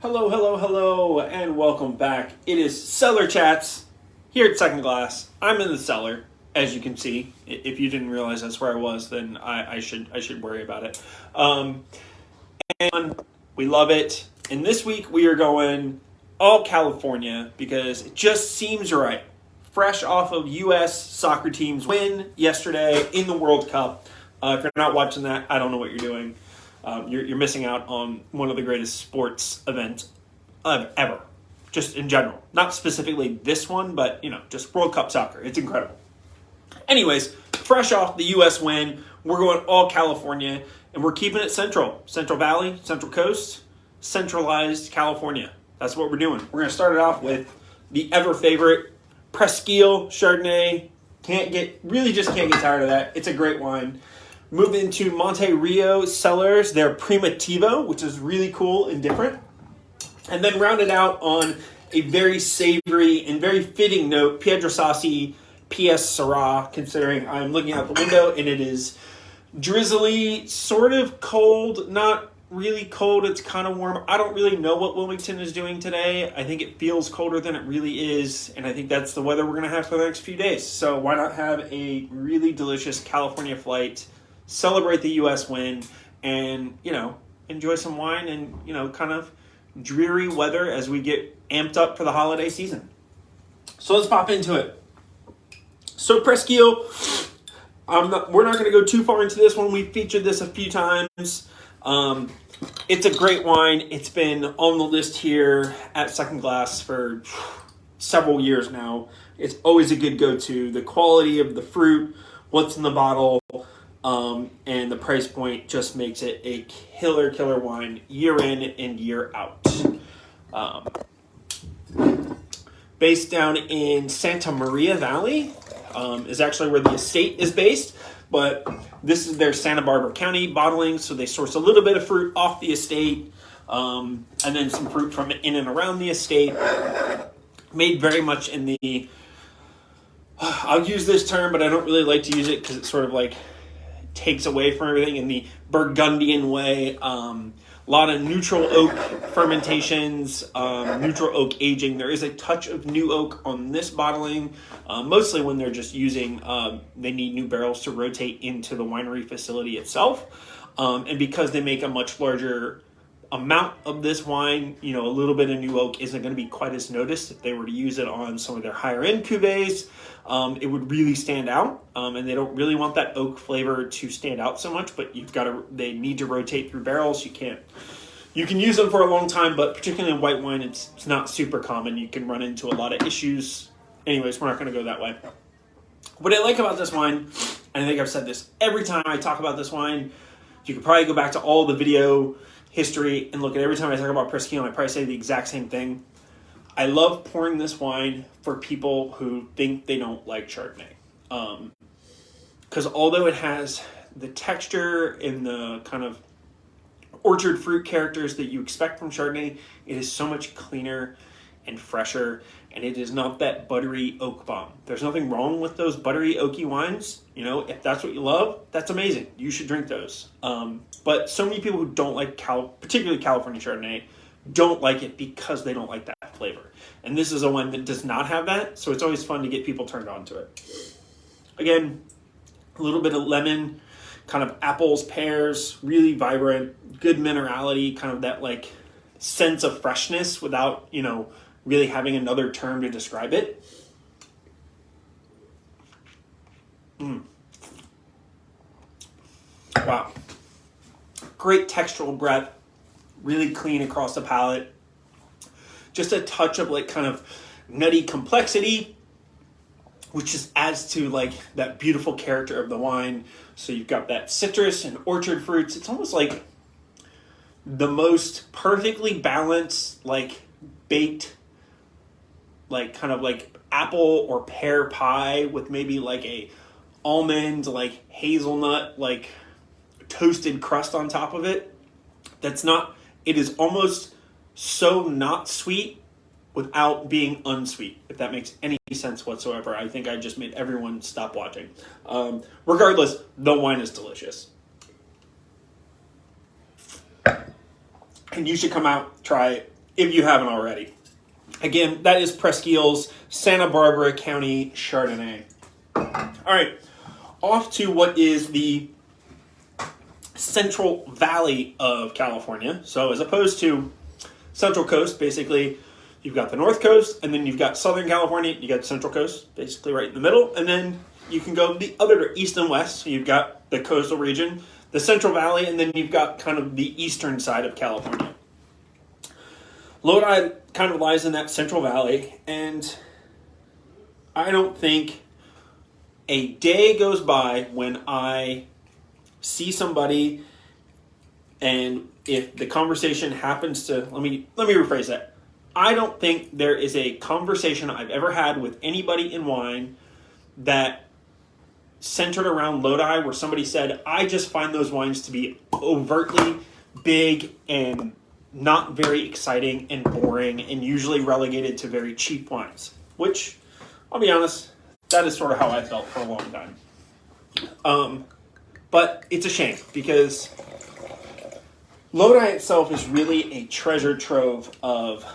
Hello, hello, hello, and welcome back. It is Cellar Chats here at Second Glass. I'm in the cellar, as you can see. If you didn't realize that's where I was, then I should worry about it. And we love it. And this week we are going all California because it just seems right. Fresh off of U.S. soccer team's win yesterday in the World Cup. If you're not watching that, I don't know what you're doing. You're missing out on one of the greatest sports events ever, just in general. Not specifically this one, but, just World Cup soccer. It's incredible. Anyways, fresh off the U.S. win, we're going all California, and we're keeping it central. Central Valley, Central Coast, centralized California. That's what we're doing. We're going to start it off with the ever-favorite Presqu'ile Chardonnay. Can't get tired of that. It's a great wine. Move into Monte Cellar's, their Primitivo, which is really cool and different. And then round it out on a very savory and very fitting note, 𝘗𝘀𝘧𝘅 PS Syrah, considering I'm looking out the window and it is drizzly, sort of cold, not really cold, it's kind of warm. I don't really know what Wilmington is doing today. I think it feels colder than it really is, and I think that's the weather we're going to have for the next few days. So why not have a really delicious California flight, celebrate the U.S. win, and, enjoy some wine and, kind of dreary weather as we get amped up for the holiday season. So let's pop into it. So Presqu'ile, we're not going to go too far into this one. We've featured this a few times. It's a great wine. It's been on the list here at Second Glass for several years now. It's always a good go-to. The quality of the fruit, what's in the bottle, and the price point just makes it a killer wine year in and year out. Based down in Santa Maria Valley, is actually where the estate is based, but this is their Santa Barbara County bottling, so they source a little bit of fruit off the estate, and then some fruit from in and around the estate, made very much in the, I'll use this term, but I don't really like to use it because it's sort of like takes away from everything, in the Burgundian way. A lot of neutral oak fermentations, neutral oak aging. There is a touch of new oak on this bottling, mostly when they're just using, they need new barrels to rotate into the winery facility itself. And because they make a much larger amount of this wine, a little bit of new oak isn't going to be quite as noticed. If they were to use it on some of their higher end cuvées, it would really stand out. And they don't really want that oak flavor to stand out so much, but they need to rotate through barrels. You can use them for a long time, but particularly in white wine, it's not super common. You can run into a lot of issues. Anyways, we're not going to go that way. What I like about this wine, and I think I've said this every time I talk about this wine, you could probably go back to all the video history and look at every time I talk about Presqu'ile, I probably say the exact same thing. I love pouring this wine for people who think they don't like Chardonnay. Because although it has the texture and the kind of orchard fruit characters that you expect from Chardonnay, it is so much cleaner and fresher, and it is not that buttery oak bomb. There's nothing wrong with those buttery oaky wines. If that's what you love, that's amazing. You should drink those. But so many people who don't like particularly California Chardonnay, don't like it because they don't like that flavor. And this is a one that does not have that, so it's always fun to get people turned on to it. Again, a little bit of lemon, kind of apples, pears, really vibrant, good minerality, kind of that like sense of freshness without, really having another term to describe it. Wow. Great textural breadth, really clean across the palate. Just a touch of like kind of nutty complexity, which just adds to like that beautiful character of the wine. So you've got that citrus and orchard fruits. It's almost like the most perfectly balanced, like baked, like kind of like apple or pear pie with maybe like a almond, like hazelnut, like toasted crust on top of it. It is almost so not sweet without being unsweet, if that makes any sense whatsoever. I think I just made everyone stop watching. Regardless, the wine is delicious. And you should come out, try it. if you haven't already. Again, that is Presquile's Santa Barbara County Chardonnay. All right, off to what is the Central Valley of California. So as opposed to Central Coast, basically, you've got the North Coast, and then you've got Southern California, you got the Central Coast, basically right in the middle, and then you can go the other east and west. So you've got the coastal region, the Central Valley, and then you've got kind of the eastern side of California. Lodi kind of lies in that Central Valley, and I don't think a day goes by when I see somebody, and if the conversation happens to, let me rephrase that. I don't think there is a conversation I've ever had with anybody in wine that centered around Lodi where somebody said, I just find those wines to be overtly big and not very exciting and boring and usually relegated to very cheap wines, which, I'll be honest, that is sort of how I felt for a long time. But it's a shame because Lodi itself is really a treasure trove of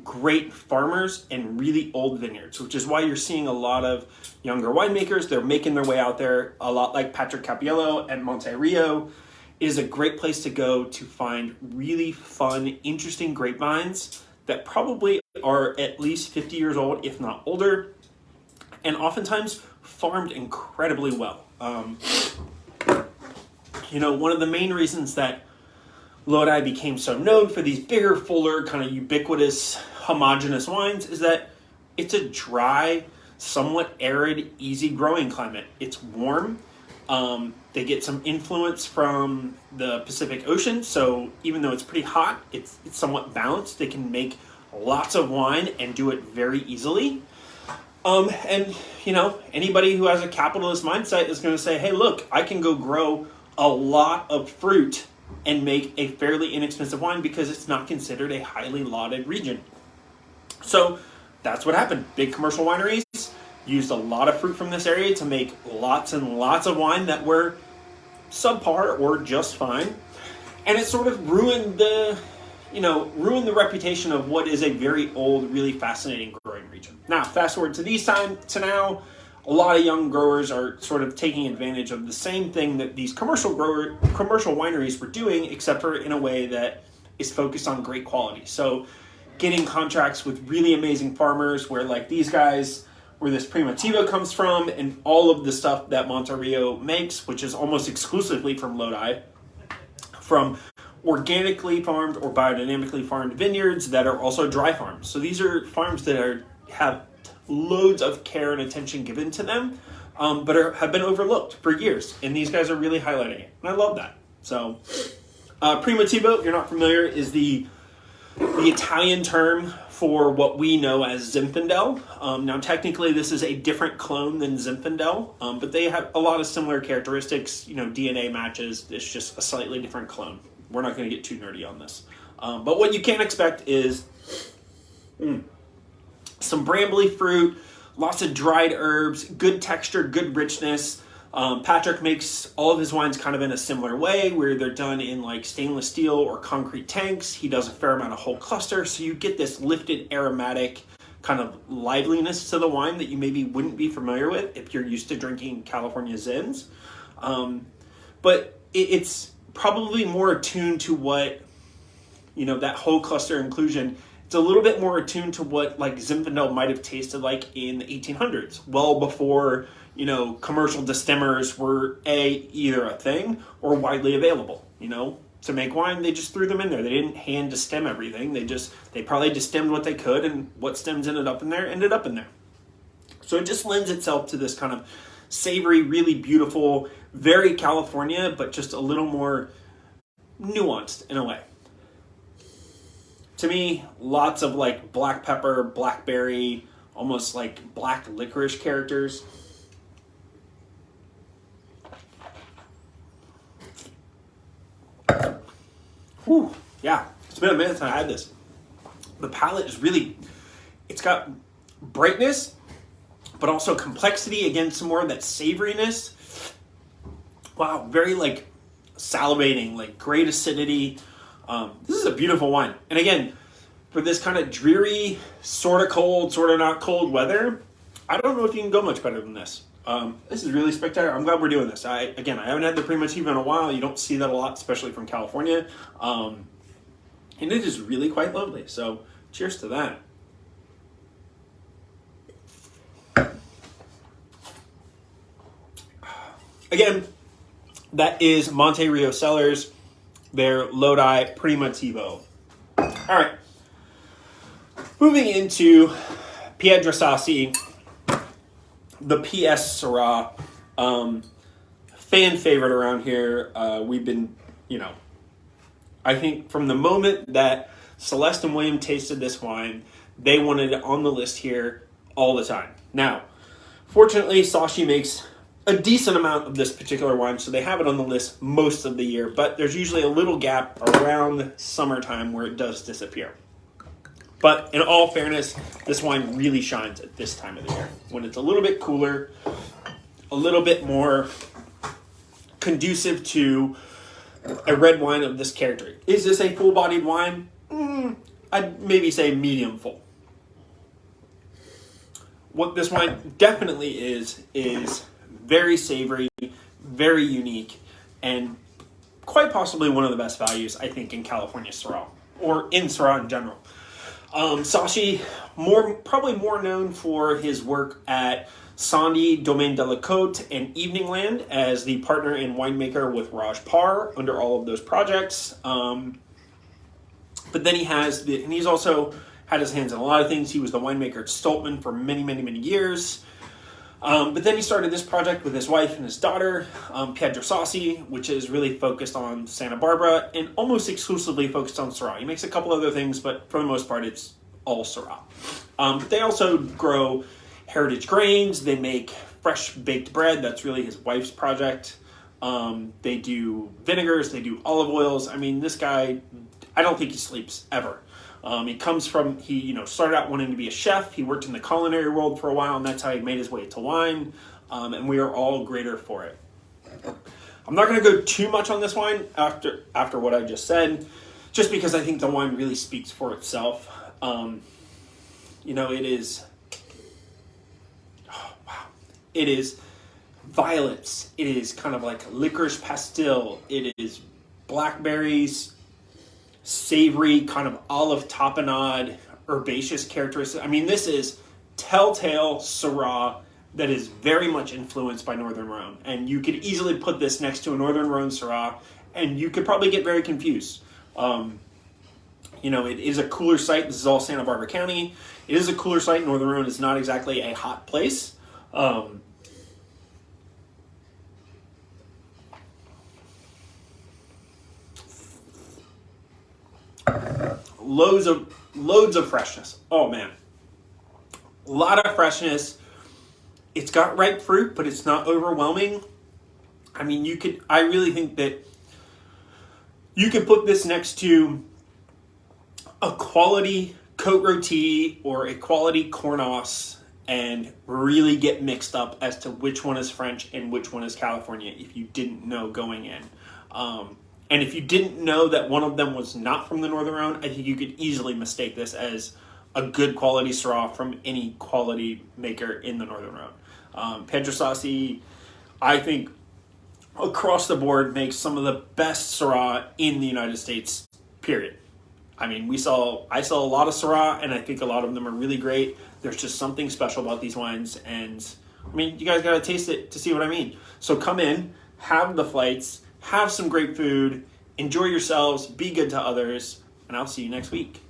great farmers and really old vineyards, which is why you're seeing a lot of younger winemakers. They're making their way out there, a lot like Patrick Cappiello and Monte Rio. It is a great place to go to find really fun, interesting grapevines that probably are at least 50 years old, if not older, and oftentimes farmed incredibly well. One of the main reasons that Lodi became so known for these bigger, fuller, kind of ubiquitous, homogeneous wines is that it's a dry, somewhat arid, easy growing climate. It's warm. They get some influence from the Pacific Ocean, so even though it's pretty hot, it's somewhat balanced. They can make lots of wine and do it very easily. Anybody who has a capitalist mindset is going to say, hey, look, I can go grow a lot of fruit and make a fairly inexpensive wine because it's not considered a highly lauded region. So that's what happened. Big commercial wineries used a lot of fruit from this area to make lots and lots of wine that were subpar or just fine. And it sort of ruined the reputation of what is a very old, really fascinating growing region. Now, fast forward to now, a lot of young growers are sort of taking advantage of the same thing that these commercial wineries were doing, except for in a way that is focused on great quality. So getting contracts with really amazing farmers where like these guys, where this Primitivo comes from, and all of the stuff that Monte Rio makes, which is almost exclusively from Lodi, from organically farmed or biodynamically farmed vineyards that are also dry farms. So these are farms that have loads of care and attention given to them, but have been overlooked for years. And these guys are really highlighting it. And I love that. So Primitivo, if you're not familiar, is the Italian term for what we know as Zinfandel. Now, technically, this is a different clone than Zinfandel, but they have a lot of similar characteristics. DNA matches. It's just a slightly different clone. We're not going to get too nerdy on this. But what you can expect is some brambly fruit, lots of dried herbs, good texture, good richness. Patrick makes all of his wines kind of in a similar way, where they're done in like stainless steel or concrete tanks. He does a fair amount of whole cluster, so you get this lifted aromatic kind of liveliness to the wine that you maybe wouldn't be familiar with if you're used to drinking California Zins. But it's probably more attuned to what, that whole cluster inclusion. It's a little bit more attuned to what like Zinfandel might have tasted like in the 1800s, well before commercial distemmers were either a thing or widely available. To make wine, they just threw them in there. They didn't hand destem everything. They probably destemmed what they could, and what stems ended up in there. So it just lends itself to this kind of savory, really beautiful, very California, but just a little more nuanced in a way. To me, lots of like black pepper, blackberry, almost like black licorice characters. Whew, yeah, it's been a minute since I had this. The palate is really, it's got brightness, but also complexity. Again, some more of that savoriness. Wow, very like salivating, like great acidity. This is a beautiful wine. And again, for this kind of dreary, sort of cold, sort of not cold weather, I don't know if you can go much better than this. This is really spectacular. I'm glad we're doing this. I haven't had the Primitivo in a while. You don't see that a lot, especially from California. And it is really quite lovely. So cheers to that. Again, that is Monte Rio Cellars, their Lodi Primitivo. All right. Moving into 𝘗𝘀𝘧𝘂, the PS Syrah, fan favorite around here. We've been, I think from the moment that Celeste and William tasted this wine, they wanted it on the list here all the time. Now, fortunately, Sashi makes a decent amount of this particular wine, so they have it on the list most of the year, but there's usually a little gap around summertime where it does disappear. But in all fairness, this wine really shines at this time of the year, when it's a little bit cooler, a little bit more conducive to a red wine of this character. Is this a full-bodied wine? I'd maybe say medium full. What this wine definitely is very savory, very unique, and quite possibly one of the best values, I think, in California Syrah, or in Syrah in general. Sashi, probably more known for his work at Sandy, Domaine de la Côte, and Evening Land as the partner and winemaker with Raj Parr under all of those projects. But then he's also had his hands in a lot of things. He was the winemaker at Stoltman for many, many, many years. But then he started this project with his wife and his daughter, 𝘗𝘀𝘧𝘂, which is really focused on Santa Barbara and almost exclusively focused on Syrah. He makes a couple other things, but for the most part, it's all Syrah. They also grow heritage grains. They make fresh baked bread. That's really his wife's project. They do vinegars. They do olive oils. I mean, this guy, I don't think he sleeps ever. He started out wanting to be a chef. He worked in the culinary world for a while, and that's how he made his way to wine. And we are all greater for it. I'm not going to go too much on this wine after what I just said, just because I think the wine really speaks for itself. It is, it is violets. It is kind of like licorice pastil. It is blackberries, savory, kind of olive tapenade, herbaceous characteristics. I mean, this is telltale Syrah that is very much influenced by Northern Rhone. And you could easily put this next to a Northern Rhone Syrah, and you could probably get very confused. It is a cooler site. This is all Santa Barbara County. It is a cooler site. Northern Rhone is not exactly a hot place. Loads of freshness. Oh man, a lot of freshness. It's got ripe fruit, but it's not overwhelming. I mean, I really think that you could put this next to a quality Côte Rôtie or a quality Cornos and really get mixed up as to which one is French and which one is California if you didn't know going in. And if you didn't know that one of them was not from the Northern Rhone, I think you could easily mistake this as a good quality Syrah from any quality maker in the Northern Rhone. 𝘗𝘀𝘧𝘂, I think, across the board makes some of the best Syrah in the United States, period. I mean, I sell a lot of Syrah, and I think a lot of them are really great. There's just something special about these wines, and I mean, you guys got to taste it to see what I mean. So come in, have the flights, have some great food, enjoy yourselves, be good to others, and I'll see you next week.